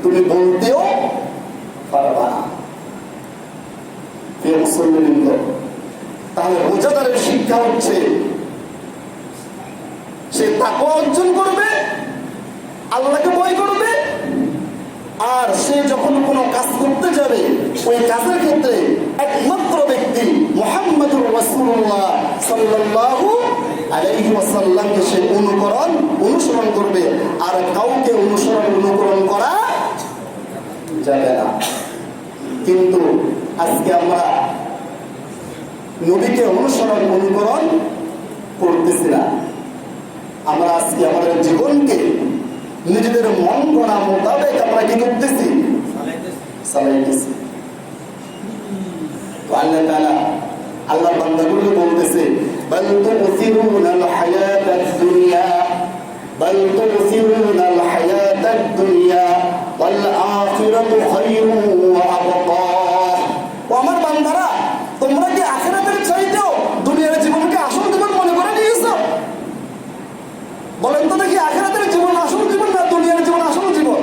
তুমি বলতেও পারবা না। তাহলে রোজাদারের শিক্ষা হচ্ছে সে তাকওয়া অর্জন করবে, আল্লাহকে ভয় করবে, আর সে যখন কোনো কাজ করতে যাবে ওই কাজের ক্ষেত্রে একমাত্র ব্যক্তি মুহাম্মদুর রাসূলুল্লাহ সাল্লাল্লাহু আলাইহি ওয়াসাল্লামকে সে অনুসরণ করবে, আর কাউকে অনুকরণ করা যাবে না। কিন্তু আজকে আমরা নবীকে অনুকরণ করতেছি না। আমরা আজকে আমাদের জীবনকে নিজেদের মন গড়া মোতাবেক আমরা কি করতেছি? চালাইতেছি। আল্লাহ তাআলা আল্লাহ বান্দাগুলোকে বলতেছে, বাল তুসিরুনাল হায়াতাদ দুনিয়া বাল তুসিরুনাল হায়াতাদ দুনিয়া ওয়াল আখিরাতু খায়রুন ওয়া আবকা। ও আমার বান্দারা, তোমরা কি আখিরাতের চাইতেও দুনিয়ার জীবনকে আসল জীবন মনে করে নিয়েছো? বলেন তো দেখি, আখিরাতের জীবন আসল জীবন না দুনিয়ার জীবন আসল জীবন?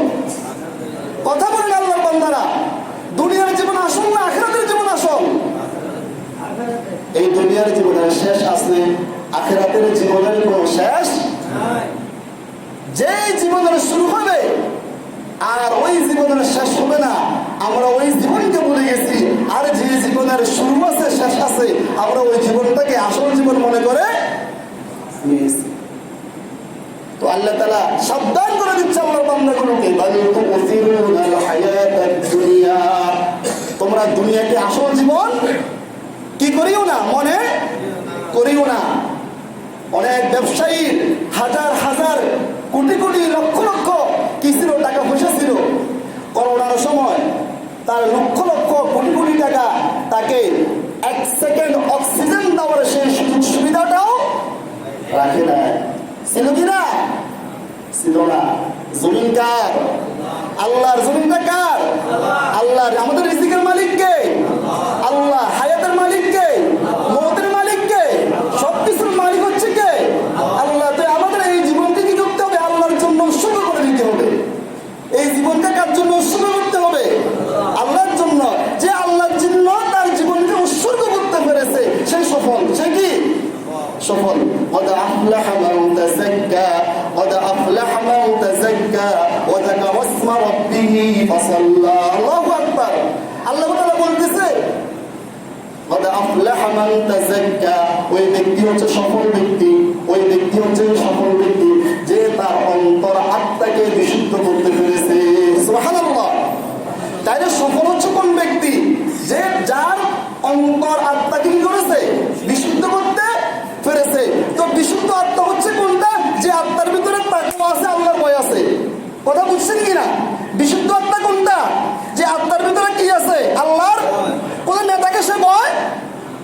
কথা বলেন আল্লাহর বান্দারা, দুনিয়ার জীবন আসল না আখিরাতের জীবন আসল? এই দুনিয়ার জীবনের শেষ আছে, আখিরাতের জীবনের কোনো শেষ নাই। যে জীবনের শুরু হবে আর ওই জীবনের শেষ হবে না, আমরা ওই জীবনকে ভুলে গেছি। আর যে জীবনের শুরু আছে শেষ আছে, আমরা ওই জীবনটাকে আসল জীবন মনে করে নিয়েছি। তো আল্লাহ তাআলা সাবধান করে দিচ্ছে আল্লাহর বান্দাগুলোকে, বাল তুসিরুনাল হায়াতাদ দুনিয়া, তোমরা দুনিয়াকে আসল জীবন কি করিও না, মনে করিও না। অনেক ব্যবসায়ীর হাজার হাজার কোটি কোটি লক্ষ লক্ষ কি ছিল, টাকা পয়সা ছিল। করোনার সময় তার লক্ষ লক্ষ কোটি কোটি টাকা তাকে 1 সেকেন্ড অক্সিজেন দেওয়ার সেই সুযোগ সুবিধাটাও রাখে না। ছিল কিনা? ছিল না। জমিন কার? আল্লাহর। জমিনটা কার? আল্লাহর। আমাদের রিজিকের মালিক কে? আল্লাহ। হায়াতের মালিক কে? মওতের মালিক কে? সবকিছুর মালিক হচ্ছে কে? আল্লাহ। তো আমাদের এই জীবনকে কি করতে হবে? আল্লাহর জন্য উৎসর্গ করে দিতে হবে। এই জীবনকে কার জন্য উৎসর্গ করতে হবে? আল্লাহর জন্য। যে আল্লাহর জন্য তার জীবনকে উৎসর্গ করতে পেরেছে সেই সফল। সে কি সফল? قد أفلح من تزكى قد أفلح من تزكى وذكر اسم ربه فصلى الله أكبر। আল্লাহ তাআলা বলতেছে قد أفلح من تزكى, ওই ব্যক্তি হচ্ছে সফল ব্যক্তি, ওই ব্যক্তি হচ্ছে সফল ব্যক্তি যে তার অন্তর আত্মাকে বিশুদ্ধ করতে পেরেছে। সুবহানাল্লাহ। তাইলে সফল হচ্ছে কোন ব্যক্তি? যে যার অন্তর আত্মাকে কি করেছে? বিশুদ্ধ করতে পেরেছে। তো বিশুদ্ধ আত্মা হচ্ছে কোনটা? যে আত্মার ভিতরে তাকওয়া আছে, আল্লাহর ভয় আছে। কথা বুঝছেন কিনা? বিশুদ্ধ আত্মা কোনটা? যে আত্মার ভিতরে কি আছে? আল্লাহর। কোন নেতাকে সে ভয়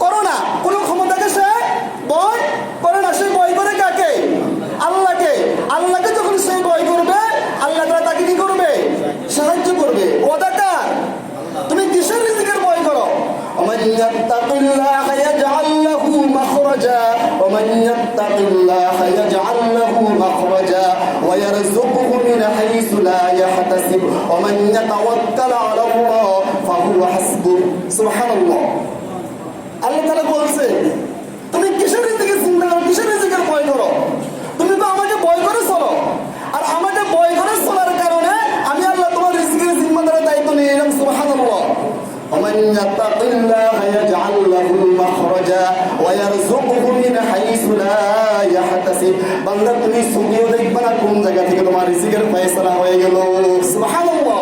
করো না, কোন ক্ষমতাকে সে ভয় করে না। সে ভয় করে কাকে? আল্লাহকে। আল্লাহকে যখন সে ভয় করবে, আল্লাহ তাআলা তাকে কি করবে? সাহায্য করবে। ওয়াদাকার। তুমি কিসের রিজিকের ভয় করো? ومن يتق الله يجعل له مخرجا ومن يتق الله يجعل له مخرجا ويرزقه من حيث لا يحتسب ومن يتوكل على الله فهو حسبه। সুবহানাল্লাহ। আল্লাহ তাআলা বলছে, তুমি কিসের রিজিকের চিন্তা করো, কিসের রিজিকের ভয় করো? তুমি তো আমাকে ভয় করে চলো, আর আমাকে ভয় করে চলার কারণে আমি আল্লাহ তোমার রিজিকের জিম্মাদারের দায়িত্ব নিয়ে নিলাম। সুবহানাল্লাহ। ومن يتق الله يجعل له مخرجا ويرزقه من حيث لا يحتسب। বান্দা তুমি সুবিও দেখবা না কোন জায়গা থেকে তোমার রিজিকের ফয়সালা হয়ে গেল। সুবহানাল্লাহ।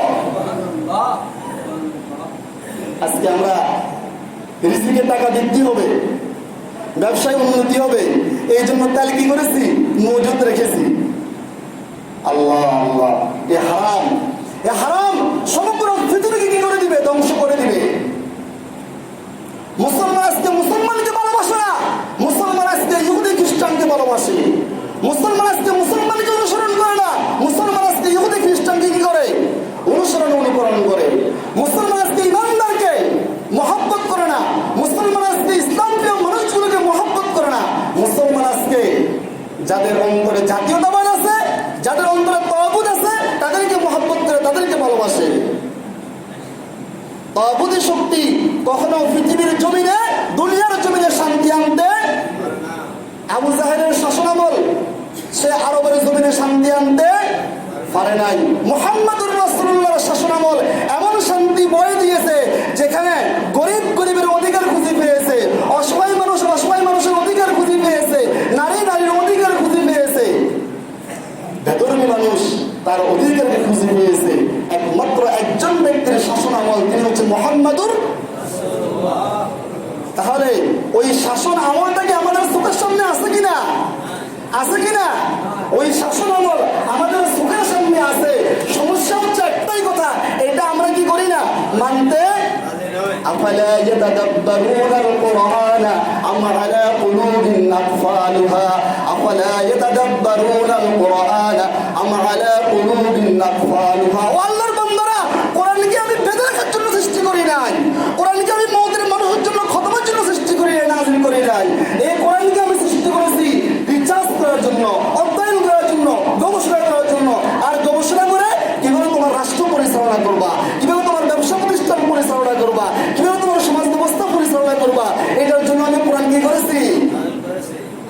আজকে আমরা রিজিকের টাকা বৃদ্ধি হবে, ব্যবসায় উন্নতি হবে, এই জন্য তাহলে কি করেছি? মজুদ রেখেছি। আল্লাহ আল্লাহ। এ হারাম, এ হারাম সমগ্র পৃথিবীকে কি করে দিবে? ধ্বংস করে দিবে। মুসলমান আজকে মুসলমানকে ভালোবাসে না, মুসলমান আজকে ইহুদি খ্রিস্টানকে ভালোবাসে। মুসলমান আজকে মুসলমানকে অনুসরণ করে না, মুসলমান আজকে ইহুদি খ্রিস্টানকে কি করে? অনুকরণ করে। মুসলমান আজকে ইমানদারকে মহব্বত করে না, মুসলমান আজকে ইসলাম প্রিয় মানুষগুলোকে মহব্বত করে না। মুসলমান আজকে যাদের অন্তরে জাতীয়তাবাদ আছে, যাদের অন্তরে তাগুত আছে, তাদেরকে মহব্বত করে, তাদেরকে ভালোবাসে। তাগুতি শক্তি কখনো পৃথিবীর জমিনে, দুনিয়ার জমিনে শান্তি আনতে, আবু জাহেলের শাসনামল সে আরবের জমিনে শান্তি আনতে পারে নাই। মুহাম্মদুর রাসূলুল্লাহর শাসনামল এমন শান্তি বয়ে দিয়েছে যেখানে গরিবের অধিকার খুঁজে পেয়েছে, অসহায় মানুষের অধিকার খুঁজে পেয়েছে, নারীর অধিকার খুঁজে পেয়েছে, বেদরনি মানুষ তার অধিকারকে খুঁজে পেয়েছে একমাত্র একজন ব্যক্তির শাসনামল, তিনি হচ্ছে মুহাম্মদুর রাসূলুল্লাহ। তাহলে ওই শাসন আমলটাকে আমাদের চোখের সামনে আছে কিনা? আছে কিনা? ওই শাসন আমল আমাদের চোখের সামনে আছে। সমস্যা হচ্ছে একটাই কথা, এটা আমরা কি করি না, মানতে। আফালা ইয়াতাদাব্বারুনাল কুরআনা আম আলা কুলুবিন আকফালুহা, আফালা ইয়াতাদাব্বারুনাল কুরআনা আম আলা কুলুবিন আকফালুহা। ও আল্লাহর বান্দারা, কোরআনকে আমি বেঁধে রাখার জন্য সৃষ্টি করি নাই, কোরআনকে আমি মওতের মানুষের জন্য খতমের জন্য সৃষ্টি করি নাই, নাযিল করি নাই। এই কোরআনকে আমি সৃষ্টি করেছি রিচার্জ করার জন্য, অধ্যয়ন করার জন্য, গবেষণা করার জন্য। আর গবেষণা করে কিভাবে তোমার রাষ্ট্র পরিচালনা করবা, কিভাবে তোমার ব্যবসা প্রতিষ্ঠান পরিচালনা করবা, কিভাবে তোমার সমাজ ব্যবস্থা পরিচালনা করবা, এটার জন্য আমি কোরআন কি করেছি।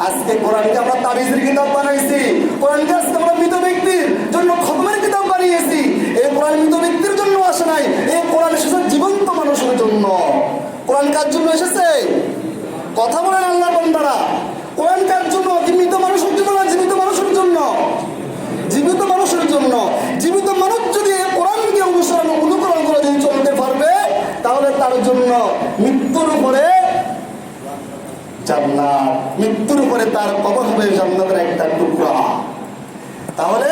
আজকে কোরআনকে আমরা তাবিজের কিতাব বানাইছি, কোরআনকে আজকে আমরা মৃত ব্যক্তির জন্য খতমের কিতাব বানিয়েছি। এই কোরআন মৃত ব্যক্তির জন্য আসে নাই, এই কোরআন এসেছে জীবন্ত মানুষের জন্য। কোরআন কার জন্য এসেছে? কথা বলেন আল্লাহর বান্দারা, কোরআন কার জন্য? মৃত মানুষের জন্য না জীবিত মানুষের জন্য? জীবিত মানুষের জন্য। জীবিত মানুষ যদি কোরআনকে অনুকরণ করে যদি চলতে পারবে, তাহলে তার জন্য মৃত্যুর উপরে জান্নাত, মৃত্যুর উপরে তার কবর হবে জান্নাতের একটা টুকরা। তাহলে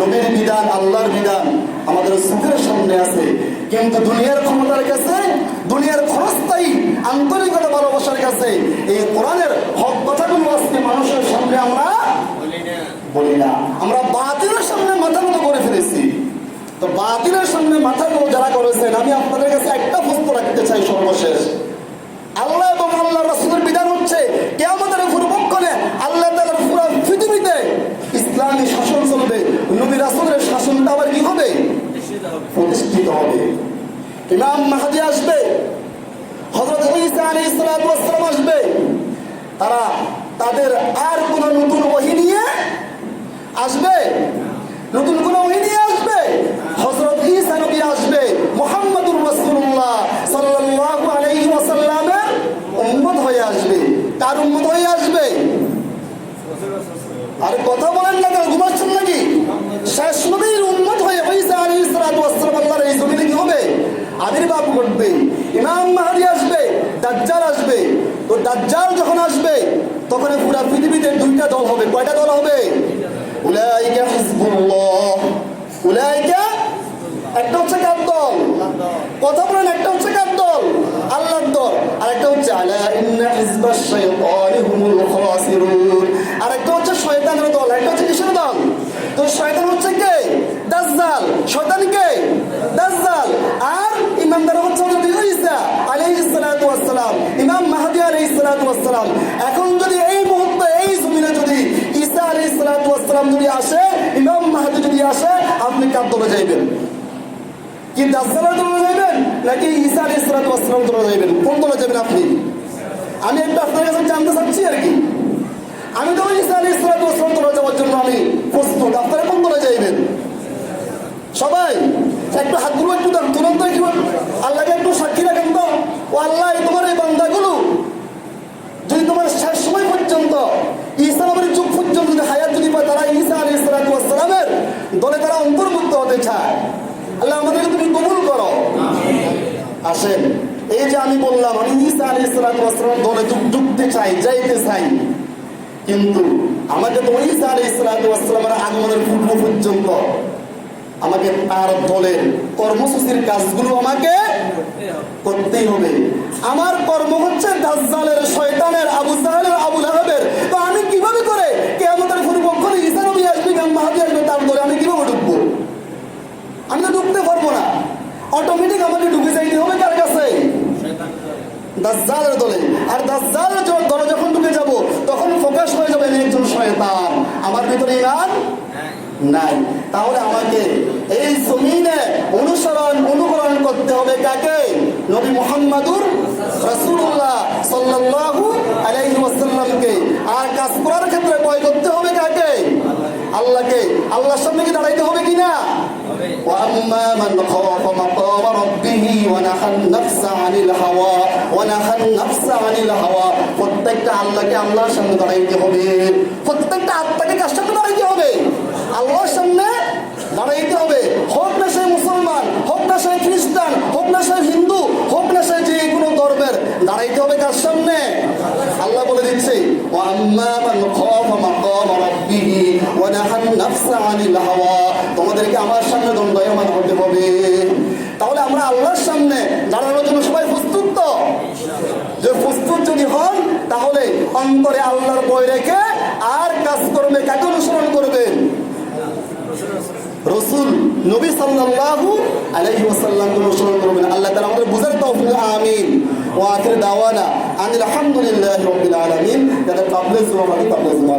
নবীর বিধান, আল্লাহর বিধান আমাদের চোখের সামনে আছে, কিন্তু দুনিয়ার ক্ষমতার কাছে, দুনিয়ার ক্ষণস্থায়ী আন্তরিকতা ভালোবাসার কাছে এই কোরআনের হক কথাগুলো আজকে মানুষের সামনে আমরা বলি না। আমরা বাতিলের সামনে মাথা নত করে ফেলেছি। তো বাতিলের সামনে মাথা নত যারা করেছেন, আমি আপনাদের কাছে একটা প্রশ্ন রাখতে চাই সর্বশেষ। আল্লাহ এবং আল্লাহ রাসূলের বিধান হচ্ছে কিয়ামতের পূর্বক্ষণে আল্লাহ তাআলার পুরো পৃথিবীতে ইসলামী শাসন চলবে। নবী রাসূলের শাসনটা আবার কি হবে? প্রতিষ্ঠিত হবে। ইমাম মাহদী আসবে, হযরত ঈসা আলাইহিস সালাতু ওয়াস সালাম আসবে। তারা তাদের আর কোন নতুন ওহী নিয়ে আসবে, নতুন কোন ওহী নিয়ে আসবে? হযরত ঈসা নবী আসবে, মুহাম্মদুর রাসূলুল্লাহ সাল্লাল্লাহু আলাইহি ওয়াসাল্লামের উম্মত হয়ে আসবে। কার উম্মত হয়ে আসবে? আরে কথা বলেন না, কেন ঘুমাচ্ছেন নাকি? শেষ নবীর উম্মত হয়ে ঈসা আলাইহিস সালাতু ওয়াস সালাম আল্লাহর এই জমিনে কি হবে? আবির্ভাব ঘটবে। ইমাম মাহদী আসবে, দাজ্জাল আসবে। তো দাজ্জাল যখন আসবে তখন পুরো পৃথিবীতে দুইটা দল হবে। কয়টা দল হবে? উলাইকা হিজবুল্লাহ, উলাইকা একটা হচ্ছে কার দল? কথা বলেন, একটা হচ্ছে কার দল? আল্লাহর দল। আর একটা হচ্ছে আলা ইন্না হিজবাশ শাইতানি হুমুল খাসিরুন, আর একটা হচ্ছে শয়তানের দল। একটা হচ্ছে কিসের দল? তো শয়তান হচ্ছে কে? দাজ্জাল। শয়তান কে? দাজ্জাল। আর ইমানদার হচ্ছে নবী ঈসা আলাইহিস সালাতু ওয়াস সালাম, ইমাম মাহদী আলাইহিস সালাতু ওয়াস সালাম। এখন যদি এই মুহূর্তে এই জমিনে যদি ঈসা আলাইহিস সালাতু ওয়াস সালাম যদি আসে, ইমাম মাহদী যদি আসে, আপনি কার দলে যাইবেন? কি দাজ্জালের দলে যাইবেন নাকি ঈসা আলাইহিস সালাতু ওয়াস সালামের দলে যাইবেন? কোন দলে যাবেন আপনি? আমি একটু আপনার কাছে জানতে চাচ্ছি আর কি। আমি তো ঈসা আলাইহিস সালাতু ওয়াস সালামের দলে যাওয়ার জন্য আমি প্রস্তুত। আপনারা কোন দলে যাইবেন? সবাই একটু হাতগুলো একটু তুরন্ত একটু আল্লাহকে একটু সাক্ষী রাখেন তো। ও আল্লাহ, তোমার এই বান্দাগুলো যদি তোমার শেষ সময় পর্যন্ত, ঈসা নবীর যুগ পর্যন্ত যদি হায়াত যদি পায়, তারা ঈসা আলাইহিস সালাতু ওয়াস সালামের দলে তারা অন্তর্ভুক্ত হতে চায়। আল্লাহ আমাদেরকে তুমি কবুল করো। আসেন, এই যে আমি বললাম আমি ঈসা আলাইহিস সালাতু ওয়াস সালামের দলে ঢুকতে চাই, যাইতে চাই, কিন্তু আমাকে তো ঈসা আলাইহিস সালাতু ওয়াস সালামের আগমনের পূর্ব পর্যন্ত আমাকে তার দলের কর্মসূচির কাজগুলো আমাকে করতেই হবে। আমার কর্ম হচ্ছে দাজ্জালের, শয়তানের, আবু জাহেলের, আবু লাহাবের। তো আমি কিভাবে করে কিয়ামতের পূর্বক্ষণে ঈসা নবী আসবে, ইমাম মাহদী আসবে, তার দলে আমি কিভাবে ঢুকবো? আমি তো ঢুকতে পারবো না। অটোমেটিক আমাকে ঢুকে যাইতে হবে কার কাছে? দাজ্জালের দলে। আর দাজ্জালের দলে যখন ঢুকে যাব, তখন প্রকাশ হয়ে যাবে একজন শয়তান, আমার ভিতরে ঈমান নাই। তাহলে আমাকে এই জমিনে অনুকরণ করতে হবে কাকে? নবী মুহাম্মাদুর রাসূলুল্লাহ সাল্লাল্লাহু আলাইহি ওয়াসাল্লামকে। আর কাজ করার ক্ষেত্রে ভয় করতে হবে কাকে? আল্লাহকে। আল্লাহর সামনে কি দাঁড়াইতে হবে কিনা? وأما من خاف مقام ربه ونهى النفس عن الهوى প্রত্যেকটা আল্লাহকে আল্লাহর সামনে দাঁড়াইতে হবে, প্রত্যেকটা আত্মাকে কার সামনে দাঁড়াইতে হবে? আল্লাহর সামনে দাঁড়াইতে হবে। হোক না সে মুসলমান, হোক না সে খ্রিস্টান, হোক না সে হিন্দু, হোক না সে যে কোনো ধর্মের, দাঁড়াইতে হবে কার সামনে? আল্লাহ বলে দিচ্ছে وأما من خاف مقام ربه ونهى النفس عن الهوى তোমাদেরকে আমার সামনে দণ্ডায়মান হতে হবে। তাহলে আমরা আল্লাহর সামনে দাঁড়ানোর জন্য সবাই প্রস্তুত তো? যে প্রস্তুত যদি হন তাহলে অন্তরে আল্লাহর ভয় রেখে আর কাজকর্মে কাকে অনুসরণ করবেন? রাসূল নবী সাল্লাল্লাহু আলাইহি ওয়াসাল্লামকে অনুসরণ করবেন। আল্লাহ তাআলা আমাদের বুঝার তৌফিক আমিন। ওয়া আখির দাওয়ানা আনিল হামদুলিল্লাহি রাব্বিল আলামিন। যাদের কাবলে জুমা কাবলে জুমা